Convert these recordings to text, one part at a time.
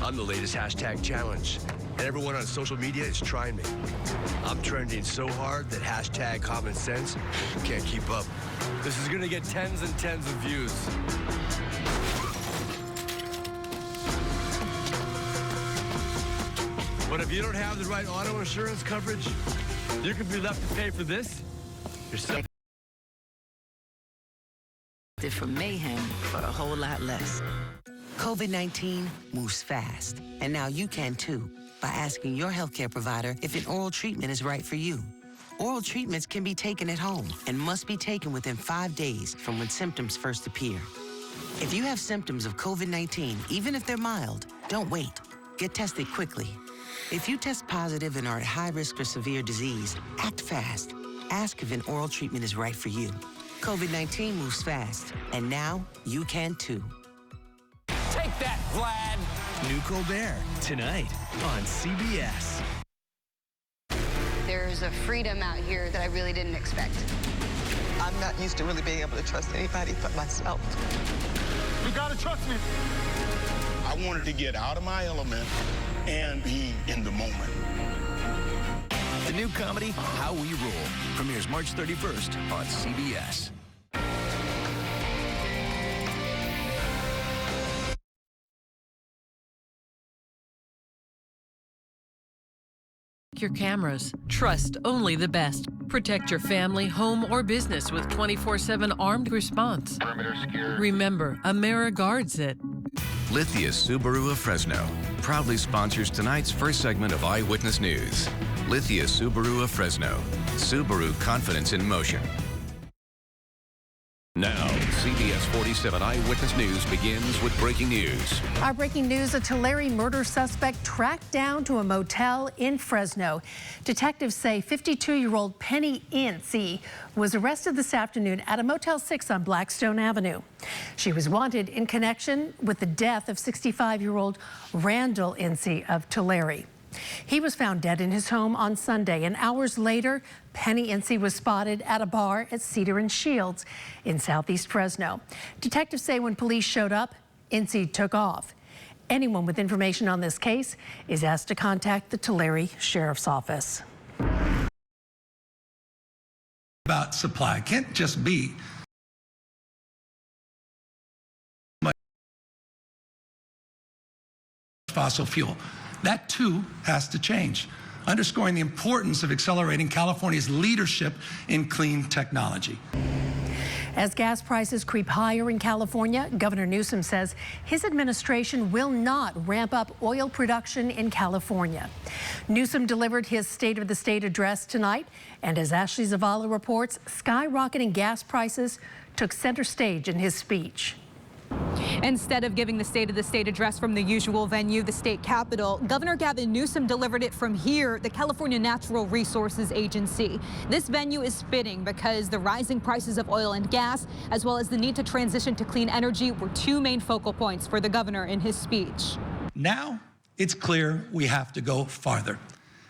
I'm the latest hashtag challenge, and everyone on social media is trying me. I'm trending so hard that hashtag common sense can't keep up. This is gonna get tens and tens of views. But if you don't have the right auto insurance coverage, you could be left to pay for this yourself. For mayhem for a whole lot less. COVID-19 moves fast, and now you can too by asking your healthcare provider if an oral treatment is right for you. Oral treatments can be taken at home and must be taken within 5 days from when symptoms first appear. If you have symptoms of COVID-19, even if they're mild, don't wait. Get tested quickly. If you test positive and are at high risk for severe disease, act fast. Ask if an oral treatment is right for you. COVID-19 moves fast, and now you can too. Take that, Vlad! New Kgpe, tonight on CBS. There's a freedom out here that I really didn't expect. I'm not used to really being able to trust anybody but myself. You gotta trust me. I wanted to get out of my element and be in the moment. The new comedy, How We Rule, premieres March 31st on CBS. Your cameras. Trust only the best. Protect your family, home, or business with 24/7 armed response. Perimeter secure. Remember, AmeriGuards it. Lithia Subaru of Fresno proudly sponsors tonight's first segment of Eyewitness News. Lithia Subaru of Fresno. Subaru confidence in motion. Now, CBS 47 Eyewitness News begins with breaking news. Our breaking news, a Tulare murder suspect tracked down to a motel in Fresno. Detectives say 52-year-old Penny Ince was arrested this afternoon at a Motel 6 on Blackstone Avenue. She was wanted in connection with the death of 65-year-old Randall Ince of Tulare. He was found dead in his home on Sunday, and hours later, Penny Ince was spotted at a bar at Cedar and Shields in southeast Fresno. Detectives say when police showed up, Ince took off. Anyone with information on this case is asked to contact the Tulare Sheriff's Office. About supply, it can't just be fossil fuel. That too has to change, underscoring the importance of accelerating California's leadership in clean technology. As gas prices creep higher in California, Governor Newsom says his administration will not ramp up oil production in California. Newsom delivered his State of the State address tonight, and as Ashley Zavala reports, skyrocketing gas prices took center stage in his speech. Instead of giving the State of the State address from the usual venue, the state capitol, Governor Gavin Newsom delivered it from here, the California Natural Resources Agency. This venue is fitting because the rising prices of oil and gas, as well as the need to transition to clean energy, were two main focal points for the governor in his speech. Now it's clear we have to go farther.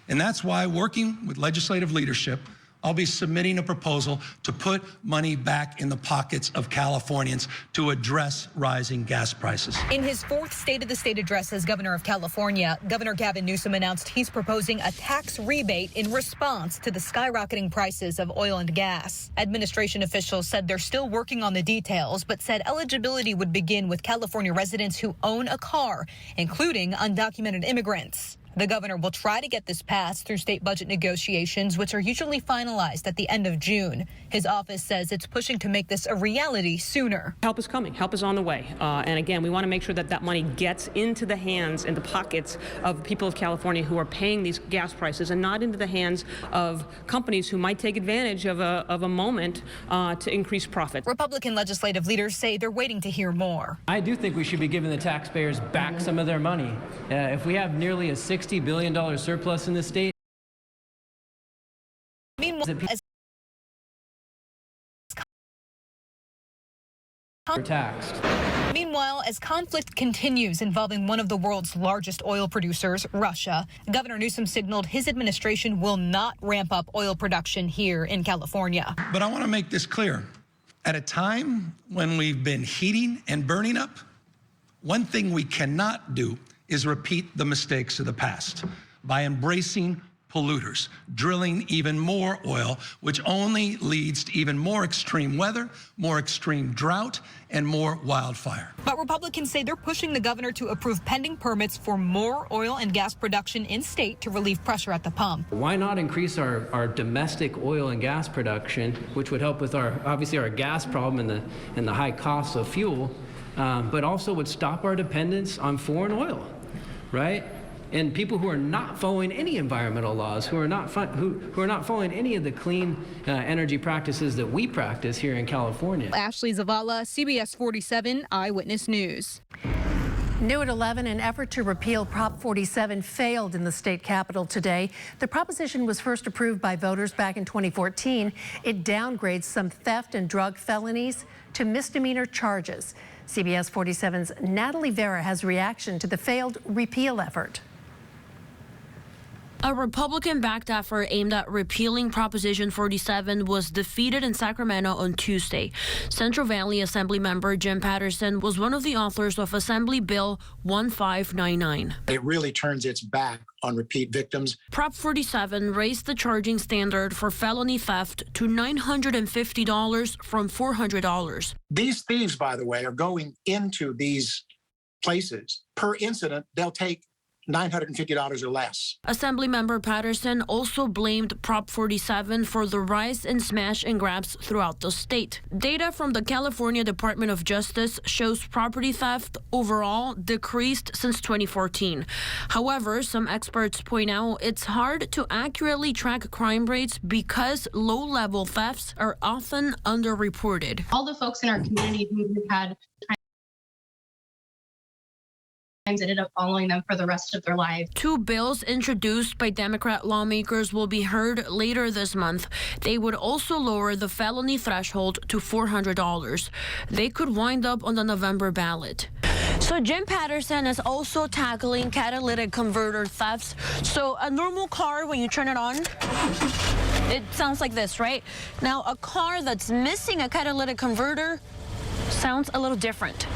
And that's why, working with legislative leadership, I'll be submitting a proposal to put money back in the pockets of Californians to address rising gas prices. In his fourth State of the State address as governor of California, Governor Gavin Newsom announced he's proposing a tax rebate in response to the skyrocketing prices of oil and gas. Administration officials said they're still working on the details, but said eligibility would begin with California residents who own a car, including undocumented immigrants. The governor will try to get this passed through state budget negotiations, which are usually finalized at the end of June. His office says it's pushing to make this a reality sooner. Help is coming. Help is on the way. And again, we want to make sure that that money gets into the hands and the pockets of people of California who are paying these gas prices, and not into the hands of companies who might take advantage of a moment to increase profit. Republican legislative leaders say they're waiting to hear more. I do think we should be giving the taxpayers back some of their money. If we have nearly a $60 billion surplus in the state. Meanwhile, as conflict continues involving one of the world's largest oil producers, Russia, Governor Newsom signaled his administration will not ramp up oil production here in California. But I want to make this clear. At a time when we've been heating and burning up, one thing we cannot do is repeat the mistakes of the past by embracing polluters, drilling even more oil, which only leads to even more extreme weather, more extreme drought, and more wildfire. But Republicans say they're pushing the governor to approve pending permits for more oil and gas production in state to relieve pressure at the pump. Why not increase our domestic oil and gas production, which would help with obviously our gas problem and the high costs of fuel, but also would stop our dependence on foreign oil, right? And people who are not following any environmental laws, who are not following any of the clean energy practices that we practice here in California. Ashley Zavala, CBS 47 Eyewitness News. New at 11, an effort to repeal Prop 47 failed in the state capitol today. The proposition was first approved by voters back in 2014. It downgrades some theft and drug felonies to misdemeanor charges. CBS 47's Natalie Vera has reaction to the failed repeal effort. A Republican-backed effort aimed at repealing Proposition 47 was defeated in Sacramento on Tuesday. Central Valley Assemblymember Jim Patterson was one of the authors of Assembly Bill 1599. It really turns its back on repeat victims. Prop 47 raised the charging standard for felony theft to $950 from $400. These thieves, by the way, are going into these places. Per incident, they'll take $950 or less. Assemblymember Patterson also blamed Prop 47 for the rise in smash and grabs throughout the state. Data from the California Department of Justice shows property theft overall decreased since 2014. However, some experts point out it's hard to accurately track crime rates because low-level thefts are often underreported. All the folks in our community who had ended up following them for the rest of their lives. Two bills introduced by Democrat lawmakers will be heard later this month. They would also lower the felony threshold to $400. They could wind up on the November ballot. So Jim Patterson is also tackling catalytic converter thefts. So a normal car, when you turn it on, it sounds like this, right? Now a car that's missing a catalytic converter sounds a little different.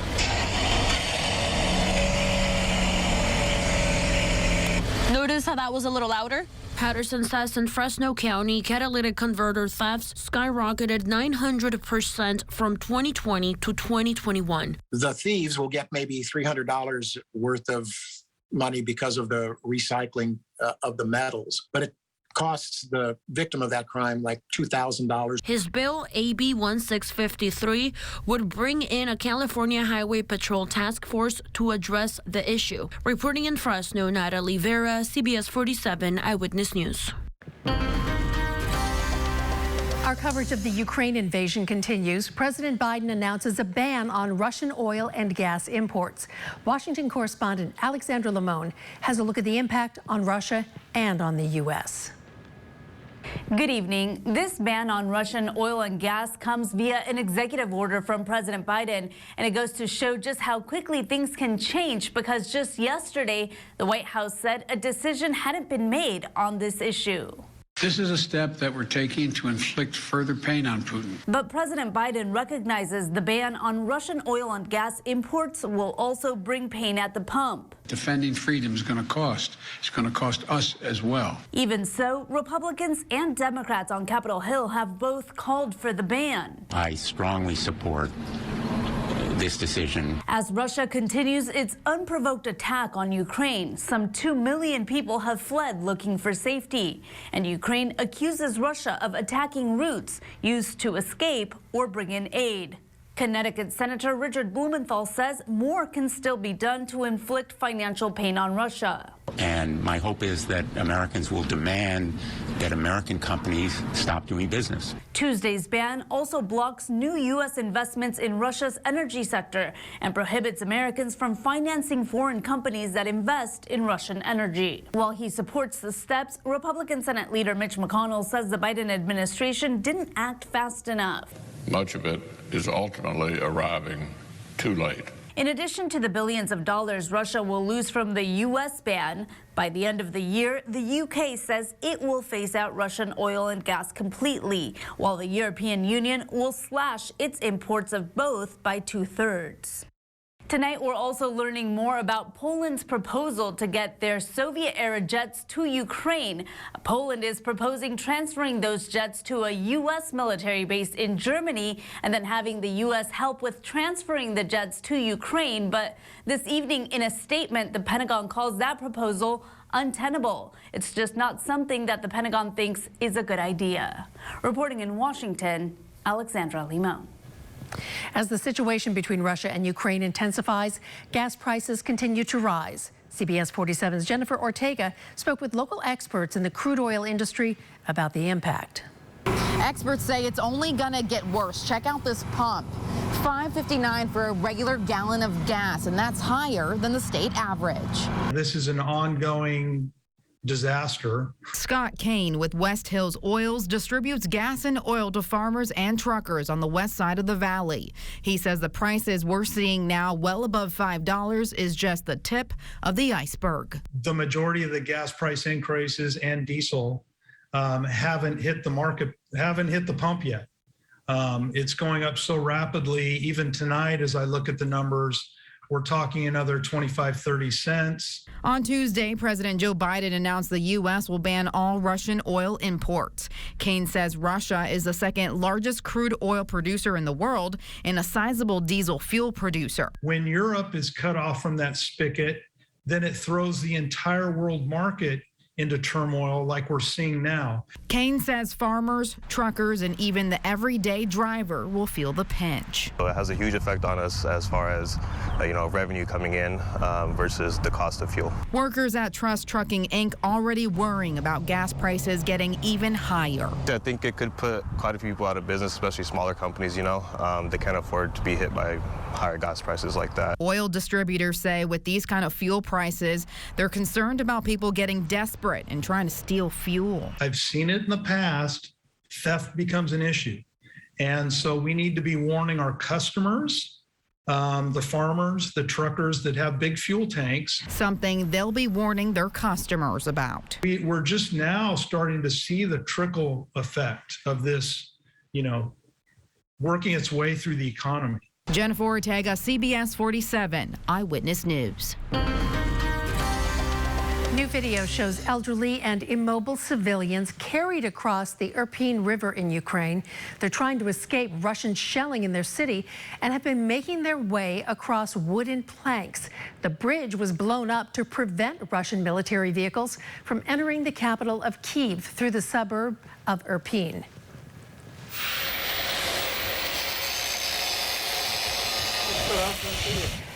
Notice how that was a little louder? Patterson says in Fresno County, catalytic converter thefts skyrocketed 900% from 2020 to 2021. The thieves will get maybe $300 worth of money because of the recycling of the metals, but it costs the victim of that crime like $2,000. His bill, AB 1653, would bring in a California Highway Patrol task force to address the issue. Reporting in Fresno, Natalie Vera, CBS 47 Eyewitness News. Our coverage of the Ukraine invasion continues. President Biden announces a ban on Russian oil and gas imports. Washington correspondent Alexandra Limon has a look at the impact on Russia and on the U.S. Good evening. This ban on Russian oil and gas comes via an executive order from President Biden, and it goes to show just how quickly things can change because just yesterday, the White House said a decision hadn't been made on this issue. This is a step that we're taking to inflict further pain on Putin. But President Biden recognizes the ban on Russian oil and gas imports will also bring pain at the pump. Defending freedom is going to cost. It's going to cost us as well. Even so, Republicans and Democrats on Capitol Hill have both called for the ban. I strongly support this decision. As Russia continues its unprovoked attack on Ukraine, some 2 million people have fled looking for safety. And Ukraine accuses Russia of attacking routes used to escape or bring in aid. Connecticut Senator Richard Blumenthal says more can still be done to inflict financial pain on Russia. And my hope is that Americans will demand that American companies stop doing business. Tuesday's ban also blocks new U.S. investments in Russia's energy sector and prohibits Americans from financing foreign companies that invest in Russian energy. While he supports the steps, Republican Senate Leader Mitch McConnell says the Biden administration didn't act fast enough. Much of it is ultimately arriving too late. In addition to the billions of dollars Russia will lose from the U.S. ban, by the end of the year, the U.K. says it will phase out Russian oil and gas completely, while the European Union will slash its imports of both by 2/3. Tonight, we're also learning more about Poland's proposal to get their Soviet-era jets to Ukraine. Poland is proposing transferring those jets to a U.S. military base in Germany and then having the U.S. help with transferring the jets to Ukraine. But this evening, in a statement, the Pentagon calls that proposal untenable. It's just not something that the Pentagon thinks is a good idea. Reporting in Washington, Alexandra Limon. As the situation between Russia and Ukraine intensifies, gas prices continue to rise. CBS 47's Jennifer Ortega spoke with local experts in the crude oil industry about the impact. Experts say it's only gonna get worse. Check out this pump. $5.59 for a regular gallon of gas, and that's higher than the state average. This is an ongoing disaster. Scott Kane with West Hills Oils distributes gas and oil to farmers and truckers on the west side of the valley. He says the prices we're seeing now, well above $5, is just the tip of the iceberg. The majority of the gas price increases and diesel haven't hit the market, haven't hit the pump yet. It's going up so rapidly. Even tonight, as I look at the numbers, we're talking another 25-30 cents. On Tuesday, President Joe Biden announced the U.S. will ban all Russian oil imports. Kane says Russia is the second largest crude oil producer in the world and a sizable diesel fuel producer. When Europe is cut off from that spigot, then it throws the entire world market into turmoil like we're seeing now. Kane says farmers, truckers, and even the everyday driver will feel the pinch. It has a huge effect on us as far as revenue coming in versus the cost of fuel. Workers at Trust Trucking Inc. already worrying about gas prices getting even higher. I think it could put quite a few people out of business, especially smaller companies. They can't afford to be hit by higher gas prices like that. Oil distributors say with these kind of fuel prices, they're concerned about people getting desperate and trying to steal fuel. I've seen it in the past. Theft becomes an issue. And so we need to be warning our customers, the farmers, the truckers that have big fuel tanks. Something they'll be warning their customers about. We're just now starting to see the trickle effect of this, working its way through the economy. Jennifer Ortega, CBS 47 Eyewitness News. New video shows elderly and immobile civilians carried across the Irpin River in Ukraine. They're trying to escape Russian shelling in their city and have been making their way across wooden planks. The bridge was blown up to prevent Russian military vehicles from entering the capital of Kyiv through the suburb of Irpin.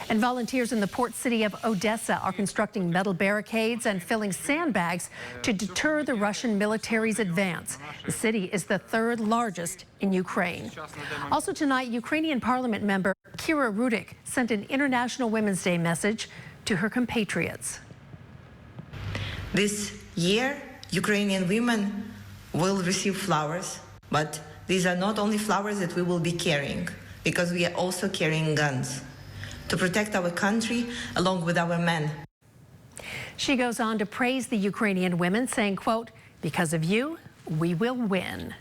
And volunteers in the port city of Odessa are constructing metal barricades and filling sandbags to deter the Russian military's advance. The city is the third largest in Ukraine. Also tonight, Ukrainian parliament member Kira Rudik sent an International Women's Day message to her compatriots. This year, Ukrainian women will receive flowers, but these are not only flowers that we will be carrying, because we are also carrying guns to protect our country along with our men. She goes on to praise the Ukrainian women, saying, quote, "Because of you, we will win."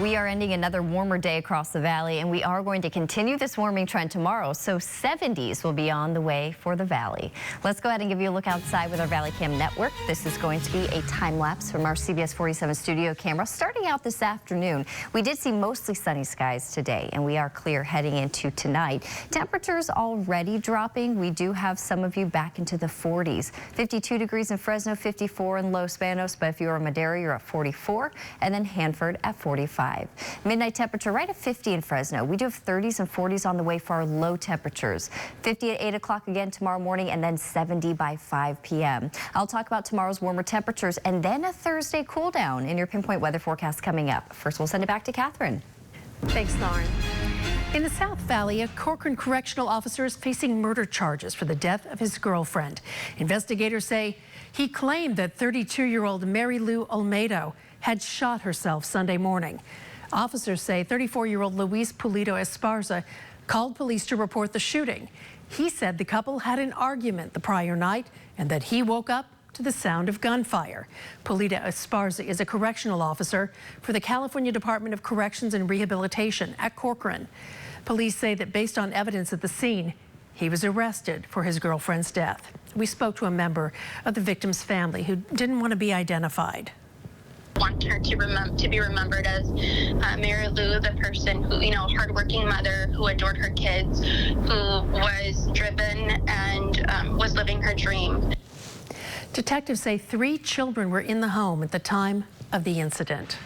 We are ending another warmer day across the valley, and we are going to continue this warming trend tomorrow, so 70s will be on the way for the valley. Let's go ahead and give you a look outside with our Valley Cam network. This is going to be a time lapse from our CBS 47 studio camera. Starting out this afternoon, we did see mostly sunny skies today, and we are clear heading into tonight. Temperatures already dropping. We do have some of you back into the 40s. 52 degrees in Fresno, 54 in Los Banos, but if you're in Madera, you're at 44, and then Hanford at 45. Midnight temperature right at 50 in Fresno. We do have 30s and 40s on the way for our low temperatures. 50 at 8 o'clock again tomorrow morning, and then 70 by 5 p.m. I'll talk about tomorrow's warmer temperatures and then a Thursday cool down in your pinpoint weather forecast coming up. First, we'll send it back to Catherine. Thanks, Lauren. In the South Valley, a Corcoran correctional officer is facing murder charges for the death of his girlfriend. Investigators say he claimed that 32-year-old Mary Lou Olmedo had shot herself Sunday morning. Officers say 34-year-old Luis Pulido Esparza called police to report the shooting. He said the couple had an argument the prior night and that he woke up to the sound of gunfire. Polita Esparza is a correctional officer for the California Department of Corrections and Rehabilitation at Corcoran. Police say that based on evidence at the scene, he was arrested for his girlfriend's death. We spoke to a member of the victim's family who didn't want to be identified. Want her to be remembered as Mary Lou, the person who, hardworking mother who adored her kids, who was driven and was living her dream. Detectives say 3 children were in the home at the time of the incident.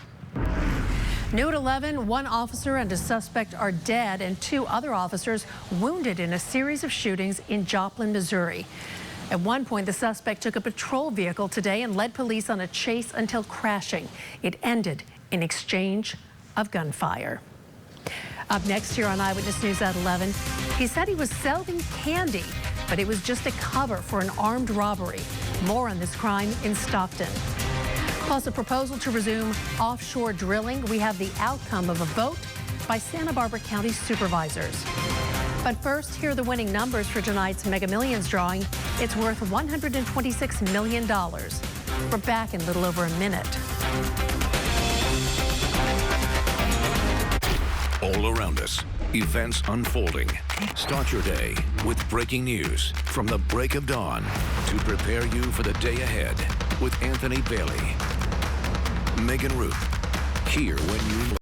New at 11, 1 officer and a suspect are dead and 2 other officers wounded in a series of shootings in Joplin, Missouri. At one point, the suspect took a patrol vehicle today and led police on a chase until crashing. It ended in exchange of gunfire. Up next here on Eyewitness News at 11, he said he was selling candy, but it was just a cover for an armed robbery. More on this crime in Stockton. Plus, a proposal to resume offshore drilling. We have the outcome of a vote by Santa Barbara County supervisors. But first, here are the winning numbers for tonight's Mega Millions drawing. It's worth $126 million. We're back in a little over a minute. All around us, events unfolding. Start your day with breaking news from the break of dawn to prepare you for the day ahead with Anthony Bailey. Megan Ruth, here when you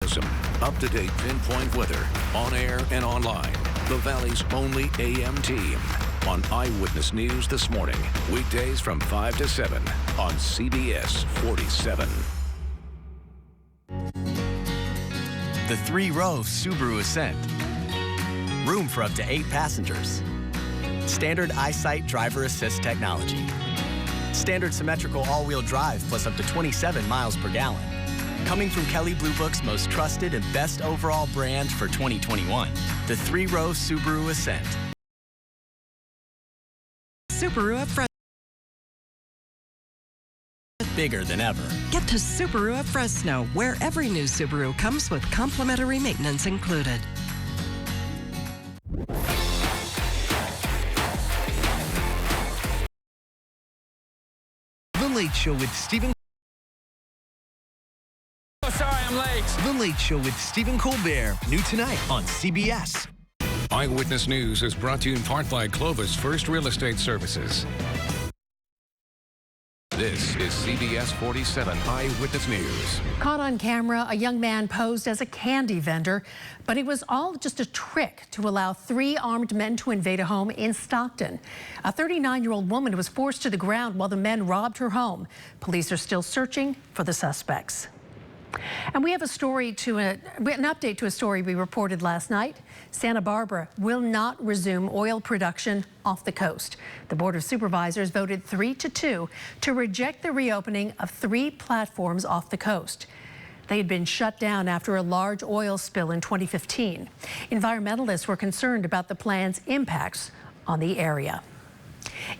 listen. Up-to-date pinpoint weather, on air and online. The Valley's only AM team on Eyewitness News this morning. Weekdays from 5 to 7 on CBS 47. The 3-row Subaru Ascent. Room for up to 8 passengers. Standard EyeSight driver assist technology. Standard symmetrical all-wheel drive plus up to 27 miles per gallon. Coming from Kelley Blue Book's most trusted and best overall brand for 2021, the 3-row Subaru Ascent. Subaru at Fresno. Bigger than ever. Get to Subaru at Fresno, where every new Subaru comes with complimentary maintenance included. The Late Show with Stephen. Oh, sorry, I'm late. The Late Show with Stephen Colbert. New tonight on CBS. Eyewitness News is brought to you in part by Clovis First Real Estate Services. This is CBS 47 Eyewitness News. Caught on camera, a young man posed as a candy vendor, but it was all just a trick to allow 3 armed men to invade a home in Stockton. A 39-year-old woman was forced to the ground while the men robbed her home. Police are still searching for the suspects. And we have an update to a story we reported last night. Santa Barbara will not resume oil production off the coast. The Board of Supervisors voted 3-2 to reject the reopening of 3 platforms off the coast. They had been shut down after a large oil spill in 2015. Environmentalists were concerned about the plan's impacts on the area.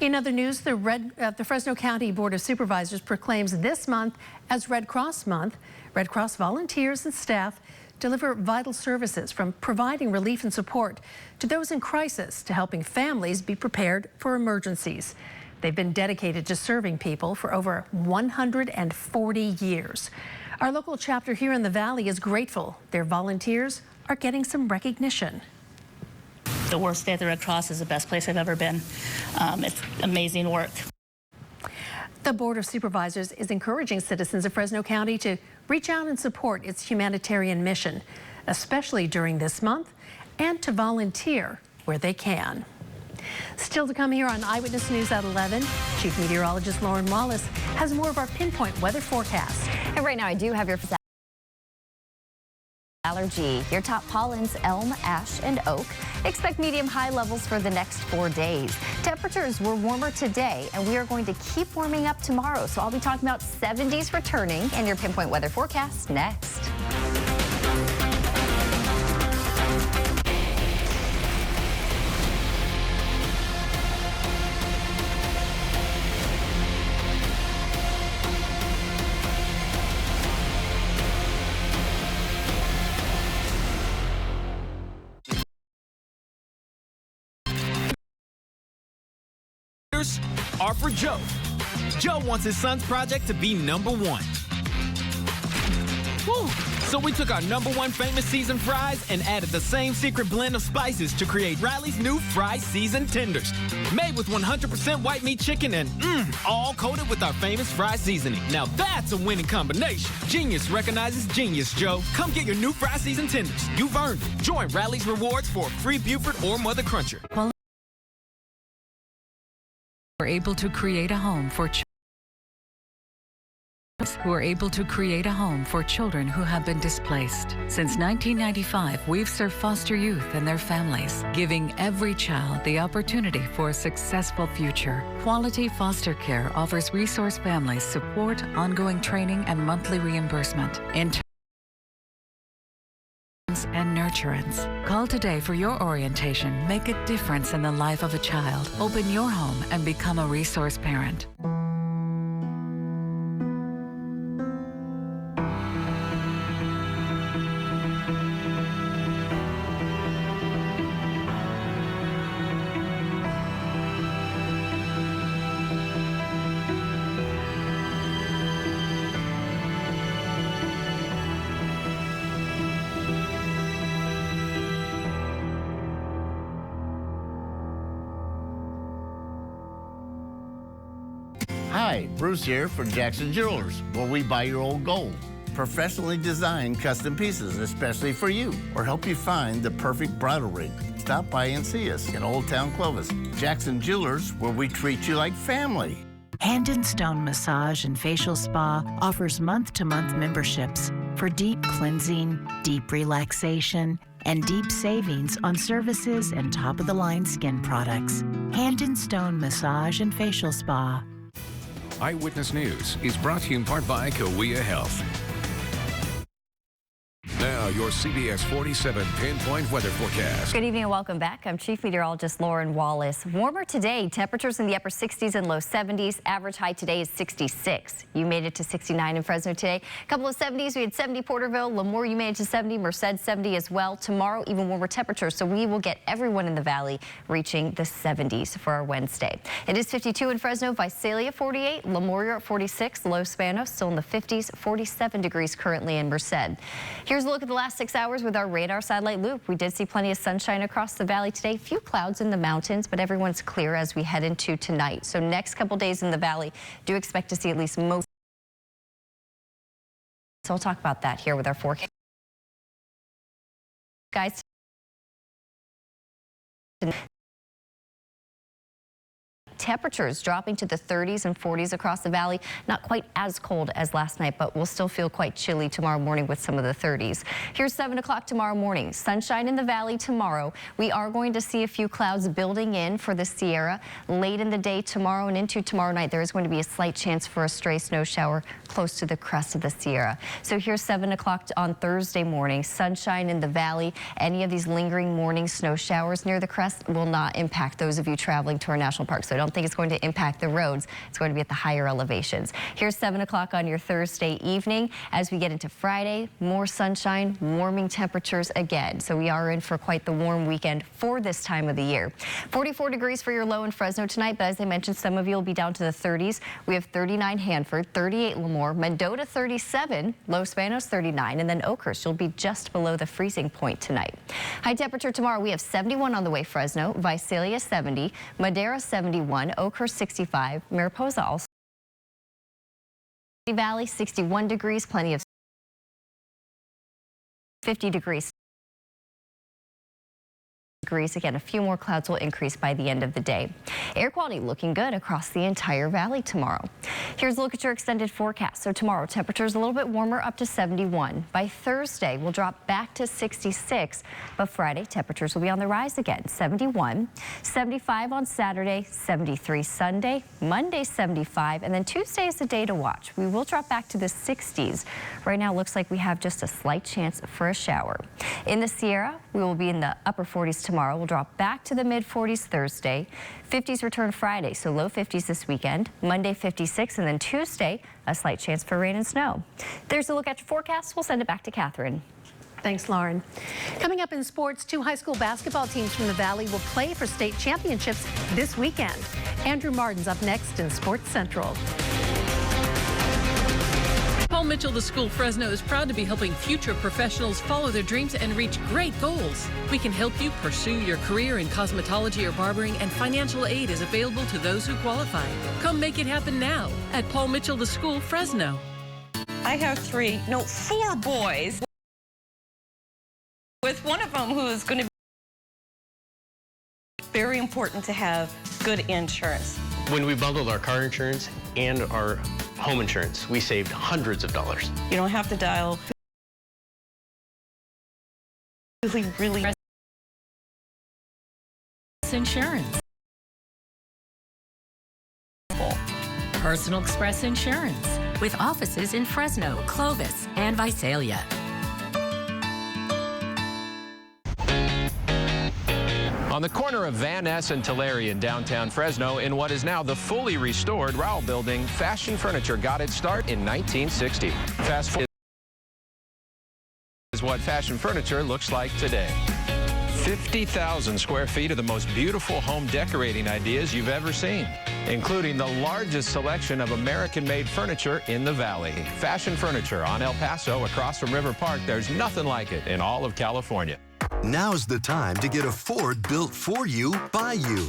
In other news, the Fresno County Board of Supervisors proclaims this month as Red Cross Month. Red Cross volunteers and staff deliver vital services, from providing relief and support to those in crisis to helping families be prepared for emergencies. They've been dedicated to serving people for over 140 years. Our local chapter here in the Valley is grateful their volunteers are getting some recognition. The worst day at the Red Cross is the best place I've ever been. It's amazing work. The Board of Supervisors is encouraging citizens of Fresno County to reach out and support its humanitarian mission, especially during this month, and to volunteer where they can. Still to come here on Eyewitness News at 11, Chief Meteorologist Lauren Wallace has more of our pinpoint weather forecast. And right now I do have your allergy. Your top pollens, elm, ash, and oak. Expect medium-high levels for the next 4 days. Temperatures were warmer today, and we are going to keep warming up tomorrow. So I'll be talking about 70s returning, and your pinpoint weather forecast next. are for Joe. Joe wants his son's project to be #1. Woo. So we took our #1 famous seasoned fries and added the same secret blend of spices to create Riley's new Fry Seasoned Tenders. Made with 100% white meat chicken and all coated with our famous fry seasoning. Now that's a winning combination. Genius recognizes genius, Joe. Come get your new Fry Seasoned Tenders. You've earned it. Join Riley's Rewards for a free Buford or Mother Cruncher. We're able to create a home for children who are able to create a home for children who have been displaced. Since 1995, we've served foster youth and their families, giving every child the opportunity for a successful future. Quality Foster Care offers resource families support, ongoing training, and monthly reimbursement. And nurturance. Call today for your orientation. Make a difference in the life of a child. Open your home and become a resource parent. Hi, Bruce here for Jackson Jewelers, where we buy your old gold. Professionally designed custom pieces, especially for you, or help you find the perfect bridal ring. Stop by and see us in Old Town Clovis. Jackson Jewelers, where we treat you like family. Hand and Stone Massage and Facial Spa offers month-to-month memberships for deep cleansing, deep relaxation, and deep savings on services and top-of-the-line skin products. Hand and Stone Massage and Facial Spa. Eyewitness News is brought to you in part by Kgpe Health. Now, your CBS 47 pinpoint weather forecast. Good evening and welcome back. I'm Chief Meteorologist Lauren Wallace. Warmer today, temperatures in the upper 60s and low 70s. Average high today is 66. You made it to 69 in Fresno today. A couple of 70s. We had 70 Porterville. Lemoore, you made it to 70. Merced 70 as well. Tomorrow, even warmer temperatures. So we will get everyone in the valley reaching the 70s for our Wednesday. It is 52 in Fresno. Visalia 48. Lemoore at 46. Los Banos still in the 50s. 47 degrees currently in Merced. Here's a look at the last 6 hours with our radar satellite loop. We did see plenty of sunshine across the valley today. Few clouds in the mountains, but everyone's clear as we head into tonight. So next couple days in the valley, do expect to see at least most. So I'll talk about that here with our forecast. Guys. Temperatures dropping to the 30s and 40s across the valley. Not quite as cold as last night, but we'll still feel quite chilly tomorrow morning with some of the 30s. Here's 7 o'clock tomorrow morning. Sunshine in the valley tomorrow. We are going to see a few clouds building in for the Sierra. Late in the day tomorrow and into tomorrow night, there is going to be a slight chance for a stray snow shower close to the crest of the Sierra. So here's 7 o'clock on Thursday morning. Sunshine in the valley. Any of these lingering morning snow showers near the crest will not impact those of you traveling to our national parks. So don't think it's going to impact the roads. It's going to be at the higher elevations. Here's 7 o'clock on your Thursday evening. As we get into Friday, more sunshine, warming temperatures again. So we are in for quite the warm weekend for this time of the year. 44 degrees for your low in Fresno tonight, but as I mentioned, some of you will be down to the 30s. We have 39 Hanford, 38 Lemoore, Mendota 37, Los Banos 39, and then Oakhurst, you'll be just below the freezing point tonight. High temperature tomorrow, we have 71 on the way Fresno, Visalia 70, Madera 71, Oakhurst 65, Mariposa also Valley 61 degrees, plenty of 50 degrees. Again, a few more clouds will increase by the end of the day. Air quality looking good across the entire valley tomorrow. Here's a look at your extended forecast. So tomorrow, temperatures a little bit warmer, up to 71. By Thursday, we'll drop back to 66. But Friday, temperatures will be on the rise again. 71, 75 on Saturday, 73 Sunday, Monday 75, and then Tuesday is the day to watch. We will drop back to the 60s. Right now, it looks like we have just a slight chance for a shower. In the Sierra, we will be in the upper 40s tomorrow. We'll drop back to the mid-40s Thursday. 50s return Friday, so low 50s this weekend. Monday 56, and then Tuesday a slight chance for rain and snow. There's a look at your forecast. We'll send it back to Catherine. Thanks, Lauren. Coming up in sports, 2 high school basketball teams from the Valley will play for state championships this weekend. Andrew Martin's up next in Sports Central. Paul Mitchell, the school Fresno, is proud to be helping future professionals follow their dreams and reach great goals. We can help you pursue your career in cosmetology or barbering, and financial aid is available to those who qualify. Come make it happen now at Paul Mitchell, the school Fresno. I have 4 boys, with one of them who is going to be very important to have good insurance. When we bundled our car insurance and our home insurance, we saved hundreds of dollars. You don't have to dial really Insurance. Personal Express Insurance, with offices in Fresno, Clovis, and Visalia. On the corner of Van Ness and Tulare in downtown Fresno, in what is now the fully restored Rowell Building, fashion furniture got its start in 1960. Fast forward is what fashion furniture looks like today. 50,000 square feet of the most beautiful home decorating ideas you've ever seen, including the largest selection of American-made furniture in the Valley. Fashion furniture on El Paso across from River Park. There's nothing like it in all of California. Now's the time to get a Ford built for you, by you.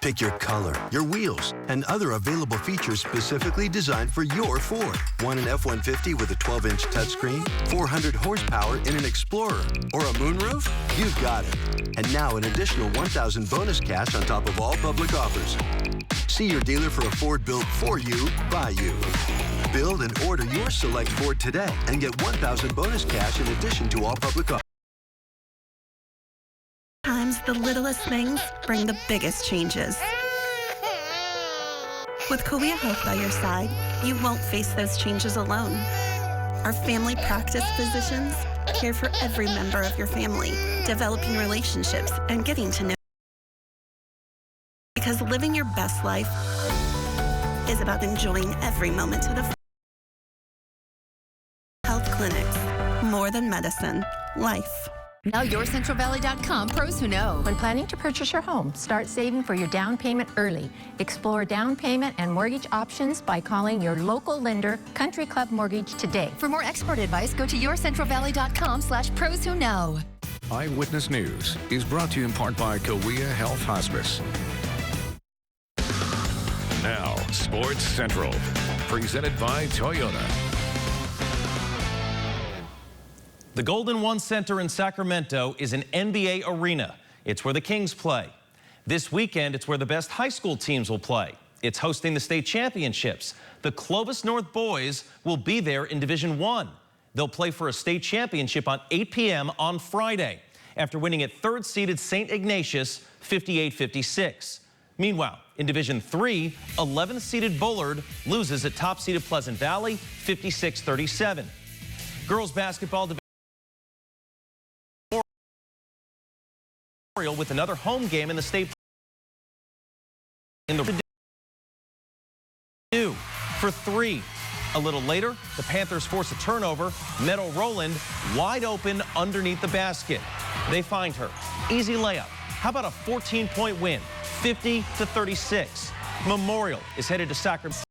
Pick your color, your wheels, and other available features specifically designed for your Ford. Want an F-150 with a 12-inch touchscreen, 400 horsepower in an Explorer, or a moonroof? You've got it. And now an additional $1,000 bonus cash on top of all public offers. See your dealer for a Ford built for you, by you. Build and order your select Ford today and get $1,000 bonus cash in addition to all public offers. Sometimes the littlest things bring the biggest changes. With Kgpe Health by your side, you won't face those changes alone. Our family practice physicians care for every member of your family, developing relationships and getting to know. Because living your best life is about enjoying every moment to the health clinics. More than medicine, life. Now YourCentralValley.com pros who know. When planning to purchase your home, start saving for your down payment early. Explore down payment and mortgage options by calling your local lender, Country Club Mortgage, today. For more expert advice, go to YourCentralValley.com/pros who know. Eyewitness News is brought to you in part by Kgpe Health Hospice. Now, Sports Central, presented by Toyota. The Golden One Center in Sacramento is an NBA arena. It's where the Kings play. This weekend, it's where the best high school teams will play. It's hosting the state championships. The Clovis North boys will be there in Division I. They'll play for a state championship on 8 p.m. on Friday after winning at third-seeded St. Ignatius 58-56. Meanwhile, in Division III, 11th-seeded Bullard loses at top-seeded Pleasant Valley 56-37. Girls basketball with another home game in the state in the for 3. A little later, the Panthers force a turnover. Meadow Rowland wide open underneath the basket. They find her. Easy layup. How about a 14-point win? 50-36. Memorial is headed to Sacramento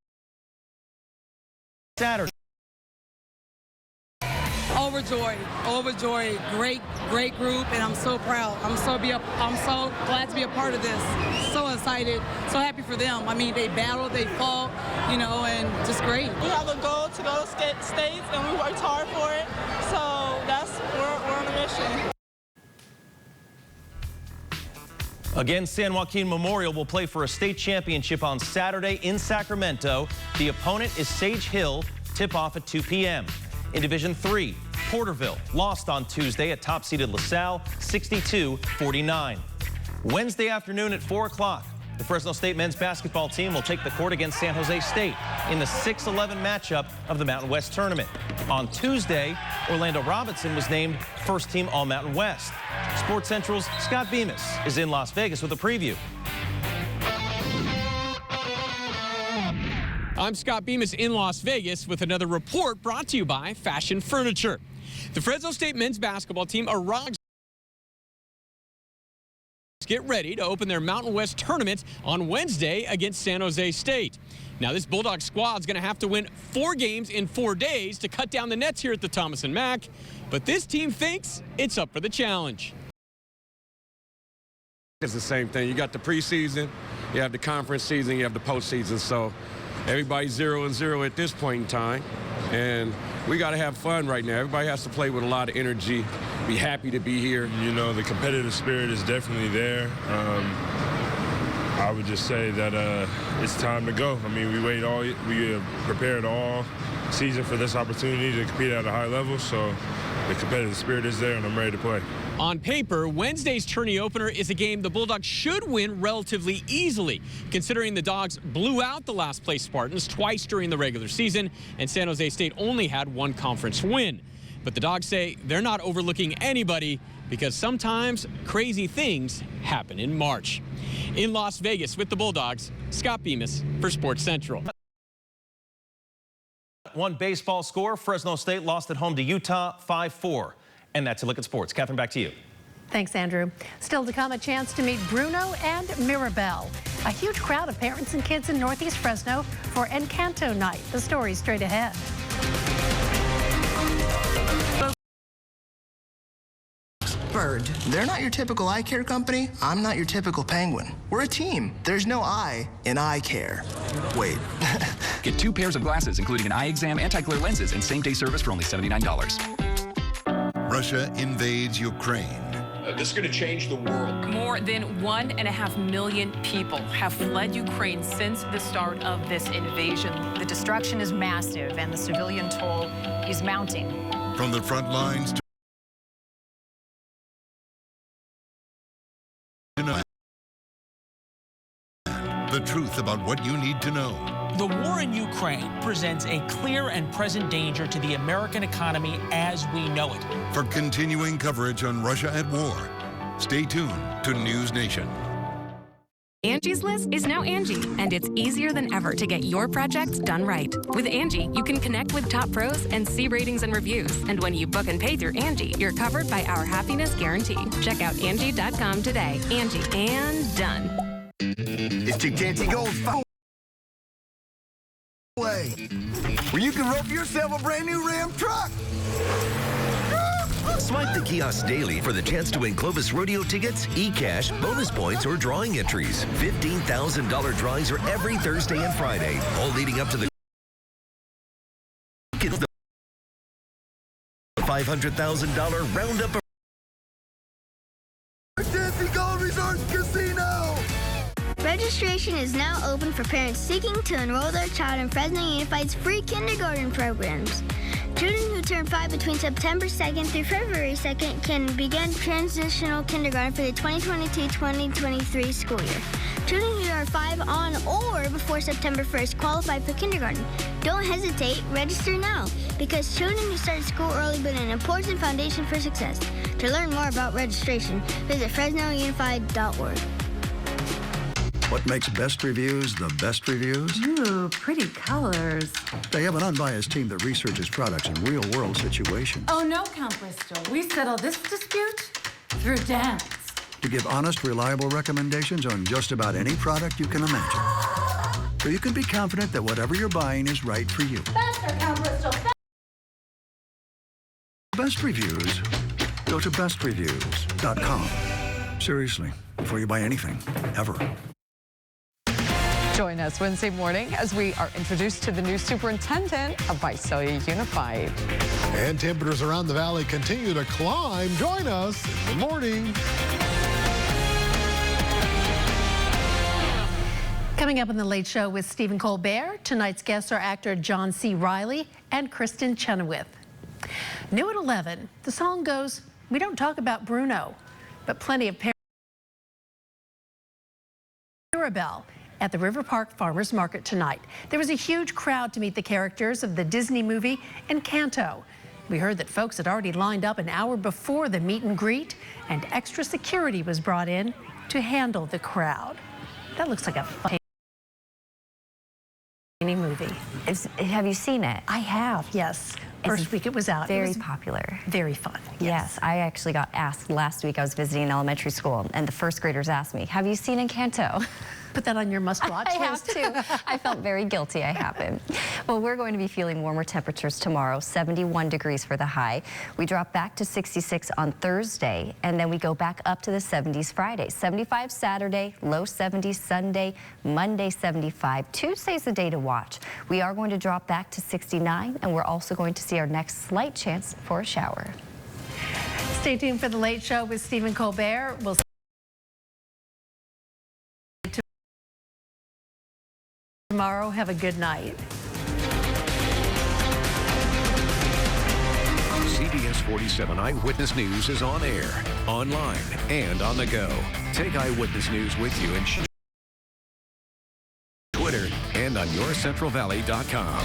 Saturday. Overjoyed, great group, and I'm so proud. I'm so glad to be a part of this. So excited, so happy for them. I mean, they battled, they fought, you know, and just great. We have a goal to go to states, and we worked hard for it. So we're on a mission. Again, San Joaquin Memorial will play for a state championship on Saturday in Sacramento. The opponent is Sage Hill. Tip-off at 2 p.m. In Division III, Porterville lost on Tuesday at top-seeded LaSalle 62-49. Wednesday afternoon at 4 o'clock, the Fresno State men's basketball team will take the court against San Jose State in the 6-11 matchup of the Mountain West tournament. On Tuesday, Orlando Robinson was named first team All-Mountain West. Sports Central's Scott Bemis is in Las Vegas with a preview. I'm Scott Bemis in Las Vegas with another report brought to you by Fashion Furniture. The Fresno State men's basketball team arrives get ready to open their Mountain West tournament on Wednesday against San Jose State. Now, this Bulldog squad's going to have to win 4 games in 4 days to cut down the nets here at the Thomas & Mack, but this team thinks it's up for the challenge. It's the same thing. You got the preseason, you have the conference season, you have the postseason, so everybody's 0-0 at this point in time, and we got to have fun right now. Everybody has to play with a lot of energy, be happy to be here. You know, the competitive spirit is definitely there. I would just say that it's time to go. I mean, we prepared all season for this opportunity to compete at a high level, so the competitive spirit is there, and I'm ready to play. On paper, Wednesday's tourney opener is a game the Bulldogs should win relatively easily, considering the Dogs blew out the last-place Spartans twice during the regular season, and San Jose State only had 1 conference win. But the Dogs say they're not overlooking anybody because sometimes crazy things happen in March. In Las Vegas with the Bulldogs, Scott Bemis for Sports Central. One baseball score, Fresno State lost at home to Utah 5-4. And that's a look at sports. Catherine, back to you. Thanks, Andrew. Still to come, a chance to meet Bruno and Mirabelle. A huge crowd of parents and kids in Northeast Fresno for Encanto Night. The story straight ahead. Bird, they're not your typical eye care company. I'm not your typical penguin. We're a team. There's no I in eye care. Wait. Get 2 pairs of glasses, including an eye exam, anti-glare lenses, and same-day service for only $79. Russia invades Ukraine. This is going to change the world. More than 1.5 million people have fled Ukraine since the start of this invasion. The destruction is massive, and the civilian toll is mounting. From the front lines to the truth about what you need to know. The war in Ukraine presents a clear and present danger to the American economy as we know it. For continuing coverage on Russia at war, stay tuned to News Nation. Angie's List is now Angie, and it's easier than ever to get your projects done right. With Angie, you can connect with top pros and see ratings and reviews. And when you book and pay through Angie, you're covered by our happiness guarantee. Check out Angie.com today. Angie, and done. It's Kgpe Gold's way, where you can rope yourself a brand new Ram truck. Swipe the kiosk daily for the chance to win Clovis Rodeo tickets, e-cash, bonus points, or drawing entries. $15,000 drawings are every Thursday and Friday, all leading up to the $500,000 roundup. Kgpe Gold Resort Casino. Registration is now open for parents seeking to enroll their child in Fresno Unified's free kindergarten programs. Children who turn 5 between September 2nd through February 2nd can begin transitional kindergarten for the 2022-2023 school year. Children who are 5 on or before September 1st qualify for kindergarten. Don't hesitate, register now, because children who start school early build an important foundation for success. To learn more about registration, visit FresnoUnified.org. What makes best reviews the best reviews? Ooh, pretty colors. They have an unbiased team that researches products in real-world situations. Oh, no, Count Bristol. We settle this dispute through dance. To give honest, reliable recommendations on just about any product you can imagine. So you can be confident that whatever you're buying is right for you. Faster, Count Bristol. Best reviews, go to bestreviews.com. Seriously, before you buy anything, ever. Join us Wednesday morning as we are introduced to the new superintendent of Visalia Unified. And temperatures around the valley continue to climb. Join us in the morning. Coming up on The Late Show with Stephen Colbert, tonight's guests are actor John C. Reilly and Kristen Chenoweth. New at 11, the song goes, we don't talk about Bruno, but plenty of Mirabelle at the River Park Farmers Market tonight. There was a huge crowd to meet the characters of the Disney movie Encanto. We heard that folks had already lined up an hour before the meet and greet, and extra security was brought in to handle the crowd. That looks like a funny movie. movie. Have you seen it? I have, yes. First week it was out. Very popular. Very fun. Yes, I actually got asked last week. I was visiting an elementary school, and the first graders asked me, "Have you seen Encanto?" Put that on your must-watch list. I have to. I felt very guilty. I haven't. Well, we're going to be feeling warmer temperatures tomorrow, 71 degrees for the high. We drop back to 66 on Thursday, and then we go back up to the 70s Friday. 75 Saturday, low 70s Sunday, Monday 75. Tuesday's the day to watch. We are going to drop back to 69, and we're also going to see our next slight chance for a shower. Stay tuned for The Late Show with Stephen Colbert. We'll tomorrow. Have a good night. CBS 47 Eyewitness News is on air, online, and on the go. Take Eyewitness News with you in Twitter and on yourcentralvalley.com.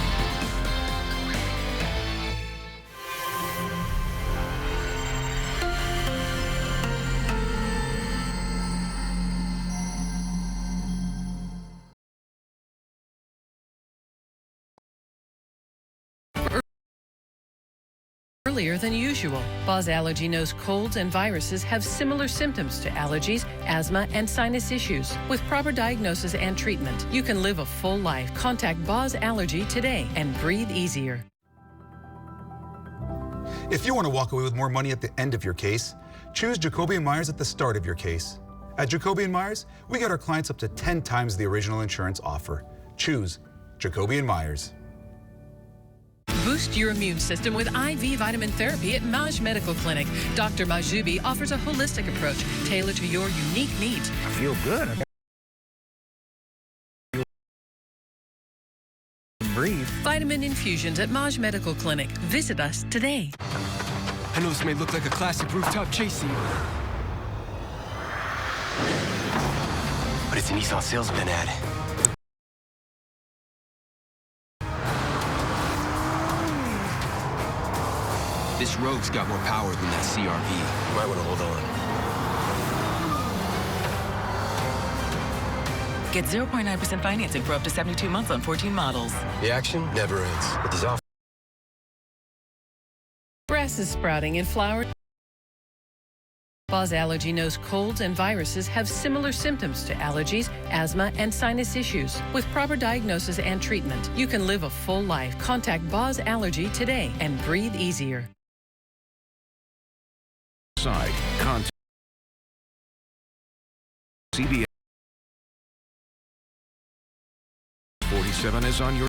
Earlier than usual. Buzz Allergy knows colds and viruses have similar symptoms to allergies, asthma, and sinus issues. With proper diagnosis and treatment, you can live a full life. Contact Buzz Allergy today and breathe easier. If you want to walk away with more money at the end of your case, choose Kgpe & Myers at the start of your case. At Kgpe & Myers, we get our clients up to 10 times the original insurance offer. Choose Kgpe & Myers. Boost your immune system with IV vitamin therapy at Maj Medical Clinic. Dr. Mahjoubi offers a holistic approach tailored to your unique needs. I feel good. Breathe. Vitamin infusions at Maj Medical Clinic. Visit us today. I know this may look like a classic rooftop chase scene, but it's a Nissan sales event ad. This Rogue's got more power than that CRV. You might want to hold on. Get 0.9% financing for up to 72 months on 14 models. The action never ends. With these offers. Grass is sprouting in flower. Buzz Allergy knows colds and viruses have similar symptoms to allergies, asthma, and sinus issues. With proper diagnosis and treatment, you can live a full life. Contact Buzz Allergy today and breathe easier. Side contact CBS 47 is on your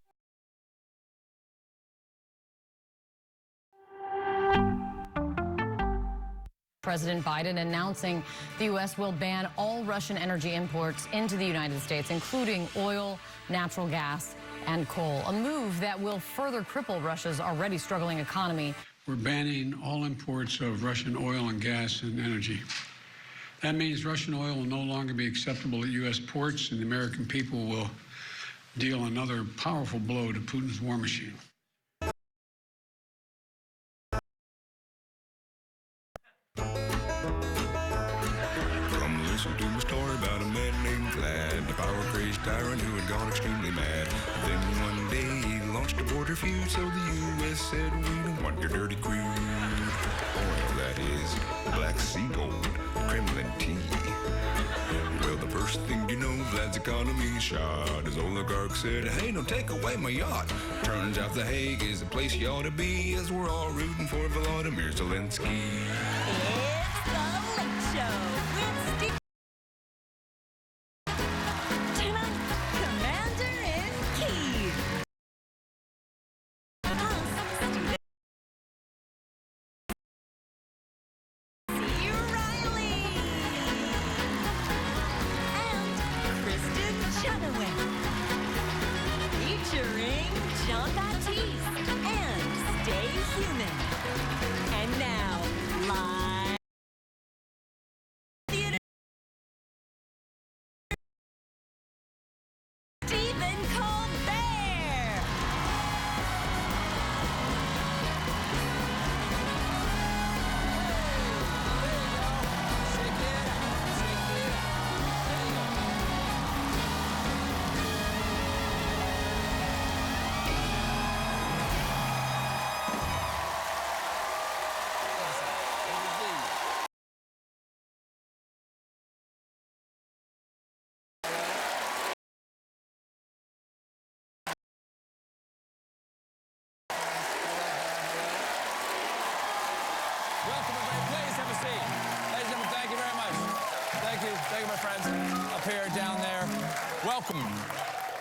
President Biden announcing the U.S. will ban all Russian energy imports into the United States, including oil, natural gas, and coal, a move that will further cripple Russia's already struggling economy. We're banning all imports of Russian oil and gas and energy. That means Russian oil will no longer be acceptable at U.S. ports, and the American people will deal another powerful blow to Putin's war machine. Come listen to my story about a man named Vlad, the power-crazed tyrant who had gone extremely mad. Then one day he launched a border feud, so the U.S. said, we don't want your dirty crude oil, that is, Black Sea gold, Kremlin tea. Well, the first thing you know, Vlad's economy shot. His oligarch said, hey, don't take away my yacht. Turns out The Hague is the place you ought to be, as we're all rooting for Volodymyr Zelensky. It's The Late Show with Steve. Tonight, Commander-in-Chief. Featuring Jean-Baptiste and Stay Human. And now, live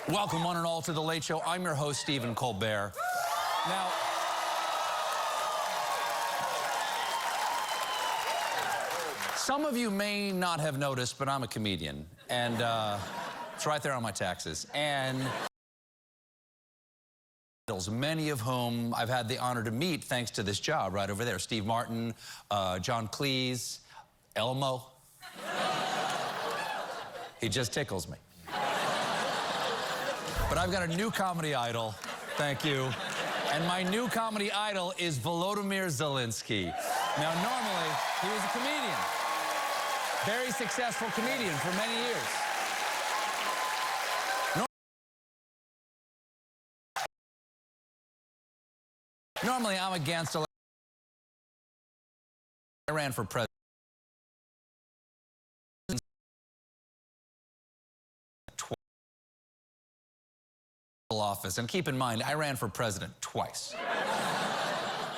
Welcome one and all to The Late Show. I'm your host, Stephen Colbert. Now, some of you may not have noticed, but I'm a comedian. And it's right there on my taxes. And many of whom I've had the honor to meet thanks to this job right over there. Steve Martin, John Cleese, Elmo. He just tickles me. But I've got a new comedy idol, thank you. And my new comedy idol is Volodymyr Zelensky. Now, normally, he was a comedian. Very successful comedian for many years. Normally, I'm against I ran for president. Office. And keep in mind, I ran for president twice.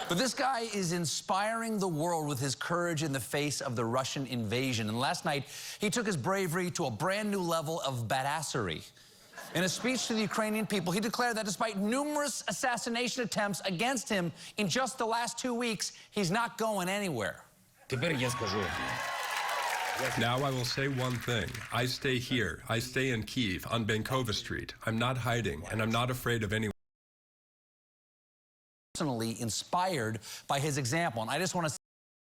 But this guy is inspiring the world with his courage in the face of the Russian invasion. And last night, he took his bravery to a brand new level of badassery. In a speech to the Ukrainian people, he declared that despite numerous assassination attempts against him in just the last 2 weeks, he's not going anywhere. Now I will say one thing. I stay here. I stay in Kyiv on Bankova Street. I'm not hiding, and I'm not afraid of anyone. Personally inspired by his example, and I just want to